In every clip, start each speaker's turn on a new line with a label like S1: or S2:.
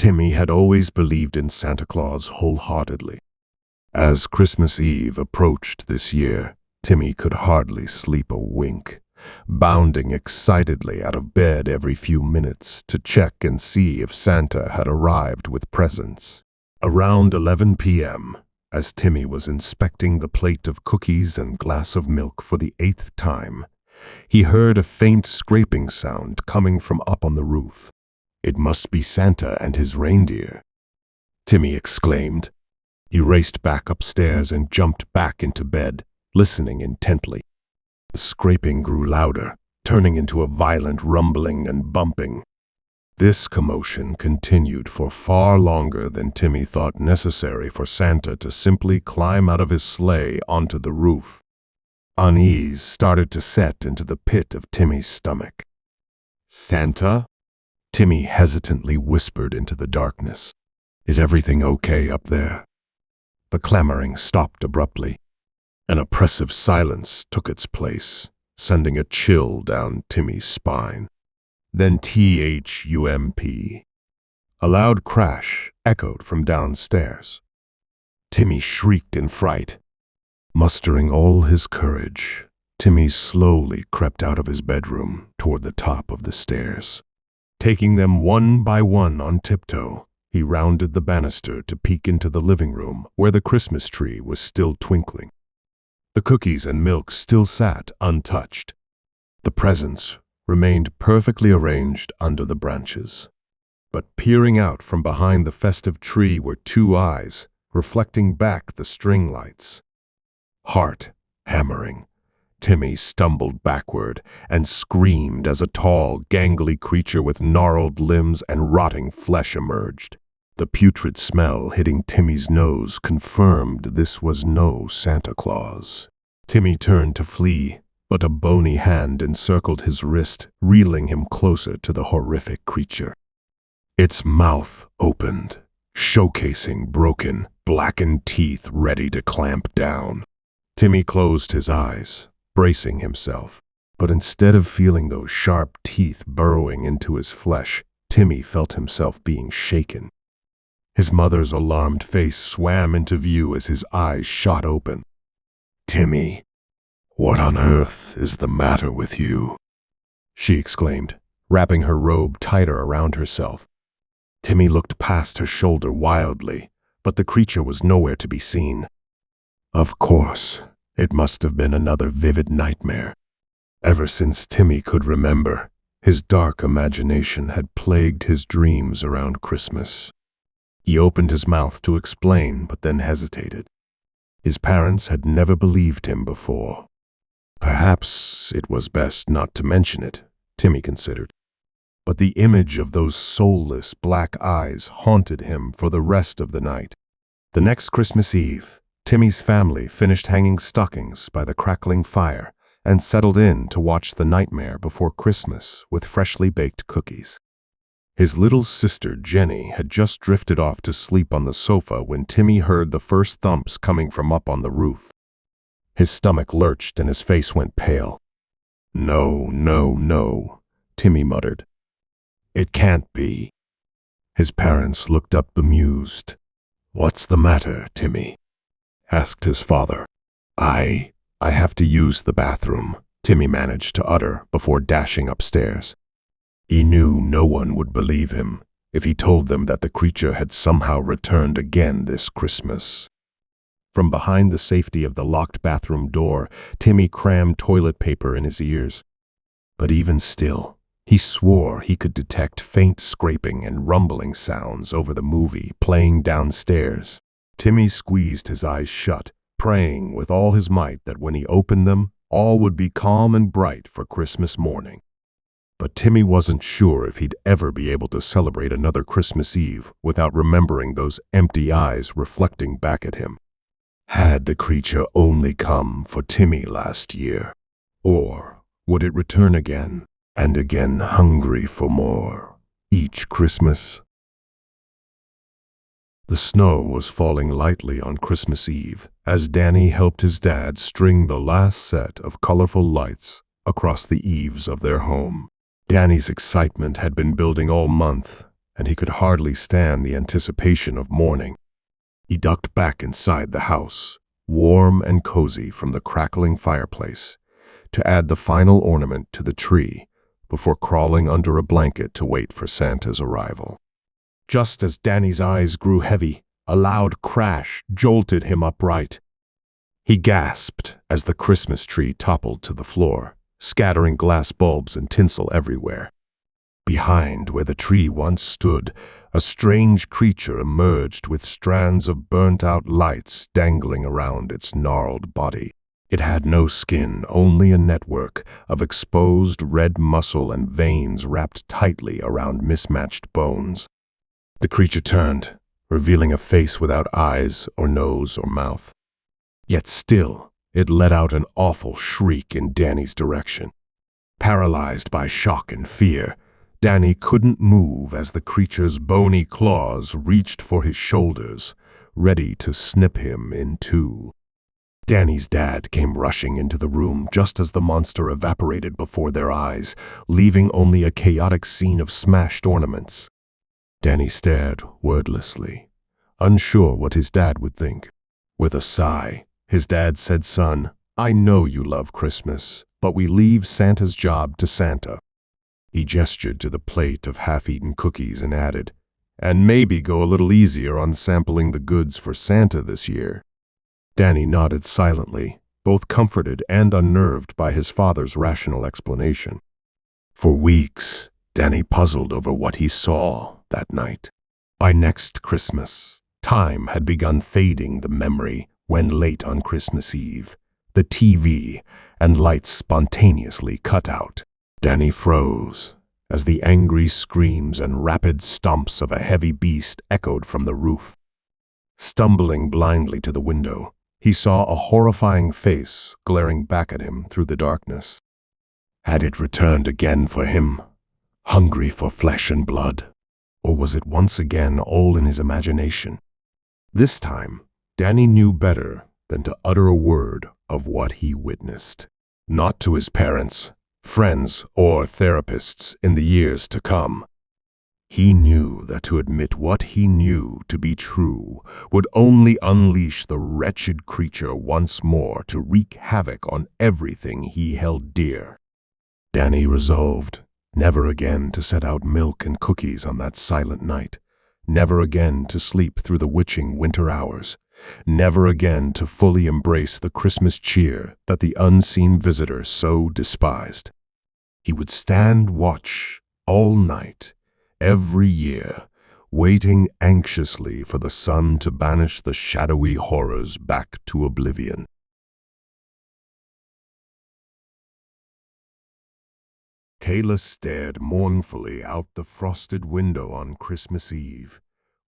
S1: Timmy had always believed in Santa Claus wholeheartedly. As Christmas Eve approached this year, Timmy could hardly sleep a wink, bounding excitedly out of bed every few minutes to check and see if Santa had arrived with presents. Around 11 p.m., as Timmy was inspecting the plate of cookies and glass of milk for the 8th time, he heard a faint scraping sound coming from up on the roof. It must be Santa and his reindeer, Timmy exclaimed. He raced back upstairs and jumped back into bed, listening intently. The scraping grew louder, turning into a violent rumbling and bumping. This commotion continued for far longer than Timmy thought necessary for Santa to simply climb out of his sleigh onto the roof. Unease started to set into the pit of Timmy's stomach. "Santa?" Timmy hesitantly whispered into the darkness. "Is everything okay up there?" The clamoring stopped abruptly. An oppressive silence took its place, sending a chill down Timmy's spine. Then thump. A loud crash echoed from downstairs. Timmy shrieked in fright. Mustering all his courage, Timmy slowly crept out of his bedroom toward the top of the stairs. Taking them one by one on tiptoe, he rounded the banister to peek into the living room where the Christmas tree was still twinkling. The cookies and milk still sat untouched. The presents remained perfectly arranged under the branches. But peering out from behind the festive tree were two eyes, reflecting back the string lights. Heart hammering, Timmy stumbled backward and screamed as a tall, gangly creature with gnarled limbs and rotting flesh emerged. The putrid smell hitting Timmy's nose confirmed this was no Santa Claus. Timmy turned to flee, but a bony hand encircled his wrist, reeling him closer to the horrific creature. Its mouth opened, showcasing broken, blackened teeth ready to clamp down. Timmy closed his eyes, bracing himself, but instead of feeling those sharp teeth burrowing into his flesh, Timmy felt himself being shaken. His mother's alarmed face swam into view as his eyes shot open. "Timmy, what on earth is the matter with you?" she exclaimed, wrapping her robe tighter around herself. Timmy looked past her shoulder wildly, but the creature was nowhere to be seen. Of course, it must have been another vivid nightmare. Ever since Timmy could remember, his dark imagination had plagued his dreams around Christmas. He opened his mouth to explain, but then hesitated. His parents had never believed him before. Perhaps it was best not to mention it, Timmy considered. But the image of those soulless black eyes haunted him for the rest of the night. The next Christmas Eve, Timmy's family finished hanging stockings by the crackling fire and settled in to watch The Nightmare Before Christmas with freshly baked cookies. His little sister Jenny had just drifted off to sleep on the sofa when Timmy heard the first thumps coming from up on the roof. His stomach lurched and his face went pale. "No, no, no," Timmy muttered. "It can't be." His parents looked up bemused. "What's the matter, Timmy?" asked his father. I have to use the bathroom," Timmy managed to utter before dashing upstairs. He knew no one would believe him if he told them that the creature had somehow returned again this Christmas. From behind the safety of the locked bathroom door, Timmy crammed toilet paper in his ears. But even still, he swore he could detect faint scraping and rumbling sounds over the movie playing downstairs. Timmy squeezed his eyes shut, praying with all his might that when he opened them, all would be calm and bright for Christmas morning. But Timmy wasn't sure if he'd ever be able to celebrate another Christmas Eve without remembering those empty eyes reflecting back at him. Had the creature only come for Timmy last year? Or would it return again, and again hungry for more, each Christmas? The snow was falling lightly on Christmas Eve as Danny helped his dad string the last set of colorful lights across the eaves of their home. Danny's excitement had been building all month, and he could hardly stand the anticipation of morning. He ducked back inside the house, warm and cozy from the crackling fireplace, to add the final ornament to the tree before crawling under a blanket to wait for Santa's arrival. Just as Danny's eyes grew heavy, a loud crash jolted him upright. He gasped as the Christmas tree toppled to the floor, scattering glass bulbs and tinsel everywhere. Behind where the tree once stood, a strange creature emerged with strands of burnt-out lights dangling around its gnarled body. It had no skin, only a network of exposed red muscle and veins wrapped tightly around mismatched bones. The creature turned, revealing a face without eyes or nose or mouth. Yet still, it let out an awful shriek in Danny's direction. Paralyzed by shock and fear, Danny couldn't move as the creature's bony claws reached for his shoulders, ready to snip him in two. Danny's dad came rushing into the room just as the monster evaporated before their eyes, leaving only a chaotic scene of smashed ornaments. Danny stared wordlessly, unsure what his dad would think. With a sigh, his dad said, "Son, I know you love Christmas, but we leave Santa's job to Santa." He gestured to the plate of half-eaten cookies and added, "And maybe go a little easier on sampling the goods for Santa this year." Danny nodded silently, both comforted and unnerved by his father's rational explanation. For weeks, Danny puzzled over what he saw that night. By next Christmas, time had begun fading the memory when late on Christmas Eve, the TV and lights spontaneously cut out. Danny froze as the angry screams and rapid stomps of a heavy beast echoed from the roof. Stumbling blindly to the window, he saw a horrifying face glaring back at him through the darkness. Had it returned again for him, hungry for flesh and blood? Or was it once again all in his imagination? This time, Danny knew better than to utter a word of what he witnessed. Not to his parents, friends, or therapists in the years to come. He knew that to admit what he knew to be true would only unleash the wretched creature once more to wreak havoc on everything he held dear. Danny resolved never again to set out milk and cookies on that silent night, never again to sleep through the witching winter hours, never again to fully embrace the Christmas cheer that the unseen visitor so despised. He would stand watch all night, every year, waiting anxiously for the sun to banish the shadowy horrors back to oblivion. Kayla stared mournfully out the frosted window on Christmas Eve,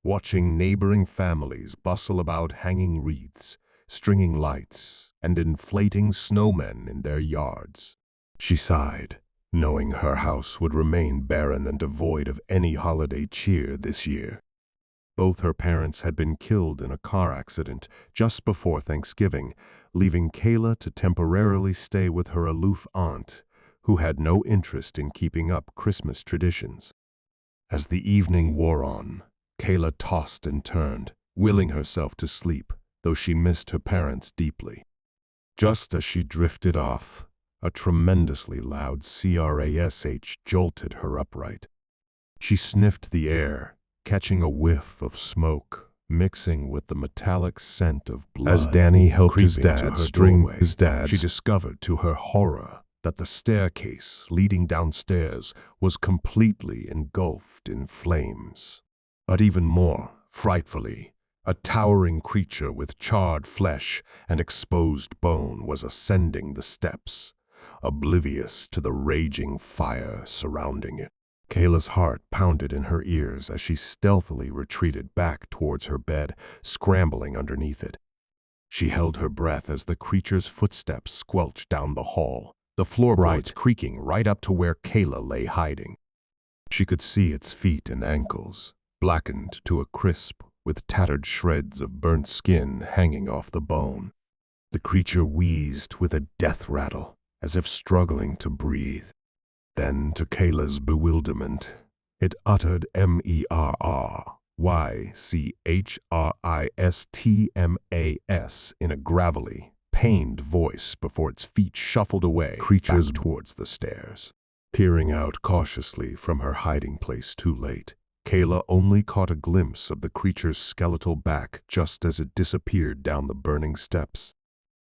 S1: watching neighboring families bustle about hanging wreaths, stringing lights, and inflating snowmen in their yards. She sighed, knowing her house would remain barren and devoid of any holiday cheer this year. Both her parents had been killed in a car accident just before Thanksgiving, leaving Kayla to temporarily stay with her aloof aunt, who had no interest in keeping up Christmas traditions. As the evening wore on, Kayla tossed and turned, willing herself to sleep, though she missed her parents deeply. Just as she drifted off, a tremendously loud crash jolted her upright. She sniffed the air, catching a whiff of smoke, mixing with the metallic scent of blood. As Danny helped his dad string his dad, she discovered to her horror that the staircase leading downstairs was completely engulfed in flames. But even more frightfully, a towering creature with charred flesh and exposed bone was ascending the steps, oblivious to the raging fire surrounding it. Kayla's heart pounded in her ears as she stealthily retreated back towards her bed, scrambling underneath it. She held her breath as the creature's footsteps squelched down the hall, the floorboards creaking right up to where Kayla lay hiding. She could see its feet and ankles, blackened to a crisp with tattered shreds of burnt skin hanging off the bone. The creature wheezed with a death rattle, as if struggling to breathe. Then, to Kayla's bewilderment, It uttered MERRYCHRISTMAS in a gravelly, pained voice before its feet shuffled away creatures back towards the stairs. Peering out cautiously from her hiding place too late, Kayla only caught a glimpse of the creature's skeletal back just as it disappeared down the burning steps.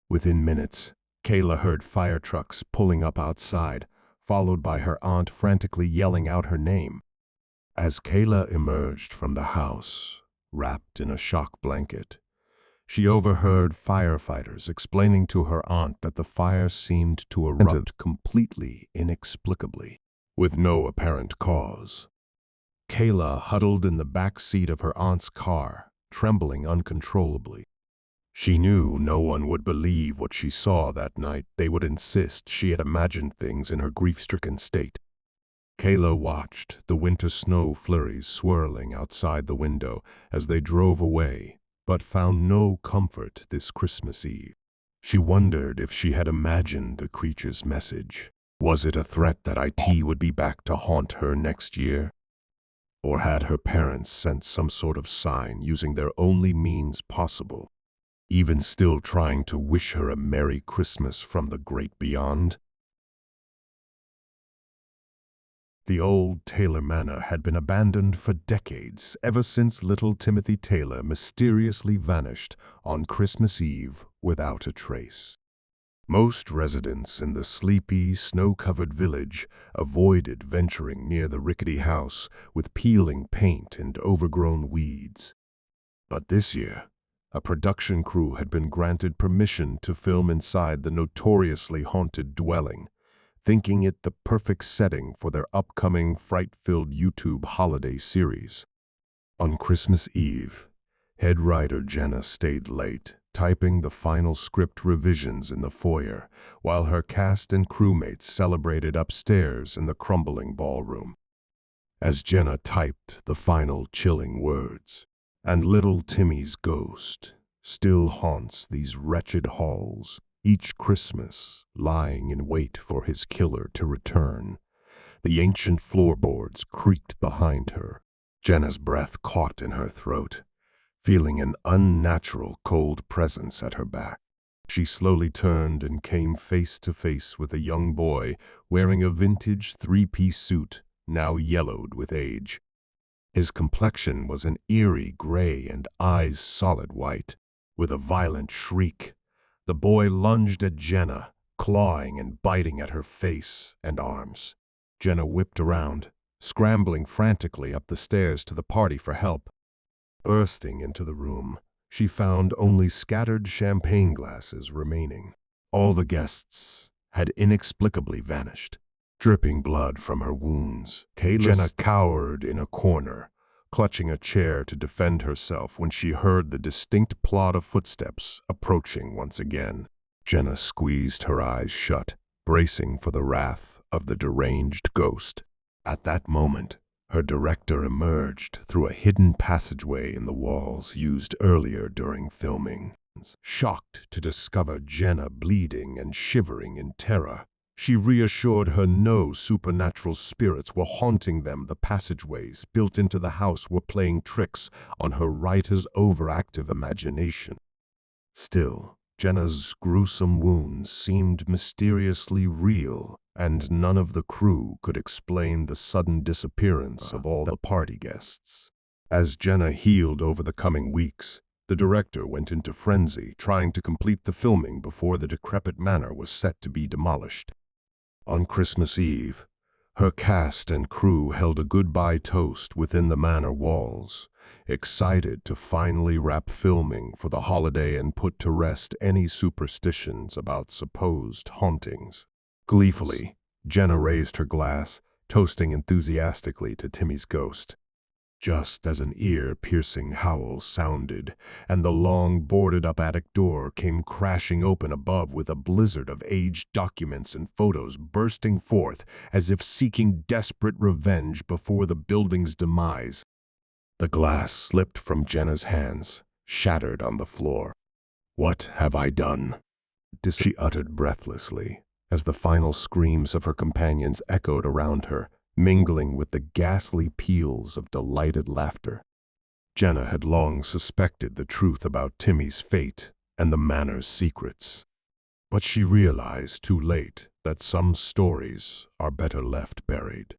S1: Within minutes, Kayla heard fire trucks pulling up outside, followed by her aunt frantically yelling out her name. As Kayla emerged from the house, wrapped in a shock blanket, she overheard firefighters explaining to her aunt that the fire seemed to erupt completely inexplicably, with no apparent cause. Kayla huddled in the back seat of her aunt's car, trembling uncontrollably. She knew no one would believe what she saw that night. They would insist she had imagined things in her grief-stricken state. Kayla watched the winter snow flurries swirling outside the window as they drove away, but found no comfort this Christmas Eve. She wondered if she had imagined the creature's message. Was it a threat that IT would be back to haunt her next year? Or had her parents sent some sort of sign using their only means possible, even still trying to wish her a Merry Christmas from the great beyond? The old Taylor Manor had been abandoned for decades, ever since little Timothy Taylor mysteriously vanished on Christmas Eve without a trace. Most residents in the sleepy, snow-covered village avoided venturing near the rickety house with peeling paint and overgrown weeds. But this year, a production crew had been granted permission to film inside the notoriously haunted dwelling, thinking it the perfect setting for their upcoming fright-filled YouTube holiday series. On Christmas Eve, head writer Jenna stayed late, typing the final script revisions in the foyer, while her cast and crewmates celebrated upstairs in the crumbling ballroom. As Jenna typed the final chilling words, "And little Timmy's ghost still haunts these wretched halls, each Christmas lying in wait for his killer to return," the ancient floorboards creaked behind her. Jenna's breath caught in her throat, feeling an unnatural cold presence at her back. She slowly turned and came face to face with a young boy wearing a vintage three-piece suit, now yellowed with age. His complexion was an eerie gray and eyes solid white. With a violent shriek, the boy lunged at Jenna, clawing and biting at her face and arms. Jenna whipped around, scrambling frantically up the stairs to the party for help. Bursting into the room, she found only scattered champagne glasses remaining. All the guests had inexplicably vanished. Dripping blood from her wounds, Jenna cowered in a corner, clutching a chair to defend herself when she heard the distinct plod of footsteps approaching once again. Jenna squeezed her eyes shut, bracing for the wrath of the deranged ghost. At that moment, her director emerged through a hidden passageway in the walls used earlier during filming. Shocked to discover Jenna bleeding and shivering in terror, she reassured her no supernatural spirits were haunting them. The passageways built into the house were playing tricks on her writer's overactive imagination. Still, Jenna's gruesome wounds seemed mysteriously real, and none of the crew could explain the sudden disappearance of all the party guests. As Jenna healed over the coming weeks, the director went into frenzy, trying to complete the filming before the decrepit manor was set to be demolished. On Christmas Eve, her cast and crew held a goodbye toast within the manor walls, excited to finally wrap filming for the holiday and put to rest any superstitions about supposed hauntings. Gleefully, Jenna raised her glass, toasting enthusiastically to Timmy's ghost. Just as an ear-piercing howl sounded, and the long, boarded-up attic door came crashing open above with a blizzard of aged documents and photos bursting forth as if seeking desperate revenge before the building's demise. The glass slipped from Jenna's hands, shattered on the floor. "What have I done?" she uttered breathlessly, as the final screams of her companions echoed around her, mingling with the ghastly peals of delighted laughter. Jenna had long suspected the truth about Timmy's fate and the manor's secrets. But she realized too late that some stories are better left buried.